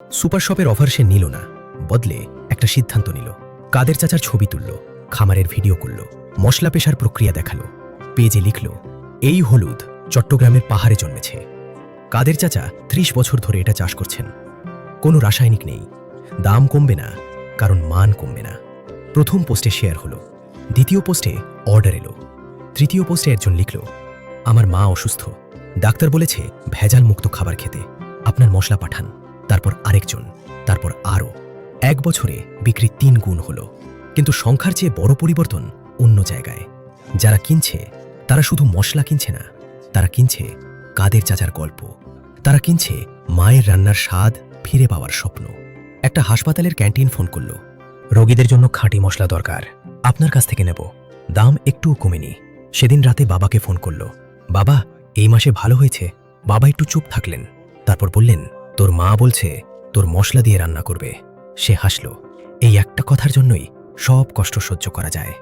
Super শপের offer সে নিল না, বদলে একটা সিদ্ধান্ত নিল। কাদের চাচার ছবি তুলল, খামারের ভিডিও করল, মশলা পেশার প্রক্রিয়া দেখালো, পেজে লিখল, এই হলুদ চট্টগ্রামের পাহাড়ে জন্মেছে। কাদের চাচা ৩০ বছর ধরে এটা চাষ করছেন। কোনো রাসায়নিক নেই, দাম কমবে না, কারণ মান কমবে না। প্রথম পোস্টে শেয়ার হলো, দ্বিতীয় পোস্টে অর্ডার এলো, তৃতীয় পোস্টে একজন লিখল, আমার মা অসুস্থ, ডাক্তার বলেছে ভেজাল মুক্ত খাবার খেতে, আপনার মশলা পাঠান। তারপর আরেকজন, তারপর আরও। ১ বছরে বিক্রি ৩ গুণ হলো। কিন্তু সংখ্যার চেয়ে বড় পরিবর্তন অন্য জায়গায়। যারা কিনছে তারা শুধু মশলা কিনছে না, তারা কিনছে কাদের চাচার গল্প, তারা কিনছে মায়ের রান্নার স্বাদ ফিরে পাওয়ার স্বপ্ন। একটা হাসপাতালের ক্যান্টিন ফোন করল, রোগীদের জন্য খাঁটি মশলা দরকার, আপনার কাছ থেকে নেব, দাম একটুও কমেনি। সেদিন রাতে বাবাকে ফোন করল, বাবা এই মাসে ভালো হয়েছে। বাবা একটু চুপ থাকলেন, তারপর বললেন, তোর মা বলছে তোর মশলা দিয়ে রান্না করবে। সে হাসল, এই একটা কথার জন্যই সব কষ্ট সহ্য করা যায়।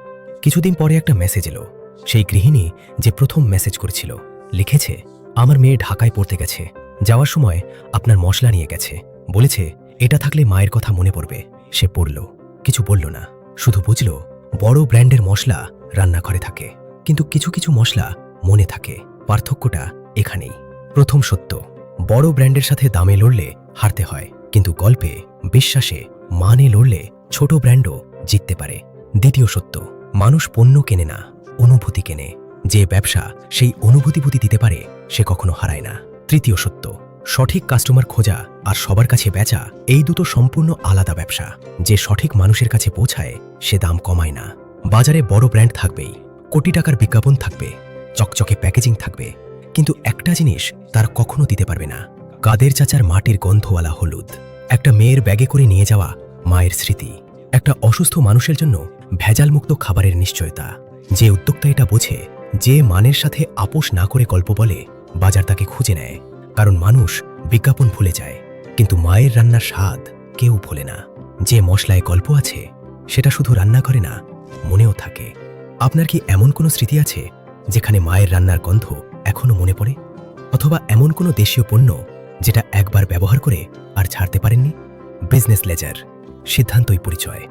কিছুদিন পরে একটা মেসেজ এলো, সেই গৃহিণী যে প্রথম মেসেজ করেছিল, লিখেছে, আমার মেয়ে ঢাকায় পড়তে গেছে, যাওয়ার সময় আপনার মশলা নিয়ে গেছে, বলেছে এটা থাকলে মায়ের কথা মনে পড়বে। সে পড়ল, কিছু বলল না, শুধু বুঝল বড় ব্র্যান্ডের মশলা রান্নাঘরে থাকে, কিন্তু কিছু কিছু মশলা মনে থাকে। পার্থক্যটা এখানেই। প্রথম সত্য, বড় ব্র্যান্ডের সাথে দামে লড়লে হারতে হয়, কিন্তু গল্পে, বিশ্বাসে, মানে লড়লে ছোট ব্র্যান্ডও জিততে পারে। দ্বিতীয় সত্য, মানুষ পণ্য কেনে না, অনুভূতি কেনে। যে ব্যবসা সেই অনুভূতি দিতে পারে সে কখনো হারায় না। তৃতীয় সত্য, সঠিক কাস্টমার খোঁজা আর সবার কাছে বেচা, এই দুটো সম্পূর্ণ আলাদা ব্যবসা। যে সঠিক মানুষের কাছে পৌঁছায় সে দাম কমায় না। বাজারে বড় ব্র্যান্ড থাকবেই, কোটি টাকার বিজ্ঞাপন থাকবে, চকচকে প্যাকেজিং থাকবে, কিন্তু একটা জিনিস তার কখনো দিতে পারবে না, কাদের চাচার মাটির গন্ধওয়ালা হলুদ। একটা মেয়ের ব্যাগে করে নিয়ে যাওয়া মায়ের স্মৃতি, একটা অসুস্থ মানুষের জন্য ভেজালমুক্ত খাবারের নিশ্চয়তা। যে উদ্যোক্তা এটা বোঝে, যে মানের সাথে আপোষ না করে গল্প বলে, বাজার তাকে খুঁজে নেয়। কারণ মানুষ বিজ্ঞাপন ভুলে যায়, কিন্তু মায়ের রান্নার স্বাদ কেউ ভোলে না। যে মশলায় গল্প আছে সেটা শুধু রান্না করে না, মনেও থাকে। আপনার কি এমন কোনো স্মৃতি আছে যেখানে মায়ের রান্নার গন্ধ এখনো মনে পড়ে? অথবা এমন কোনো দেশীয় পণ্য যেটা একবার ব্যবহার করে আর ছাড়তে পারেননি? বিজনেস লেজার, সিদ্ধান্তই পরিচয়।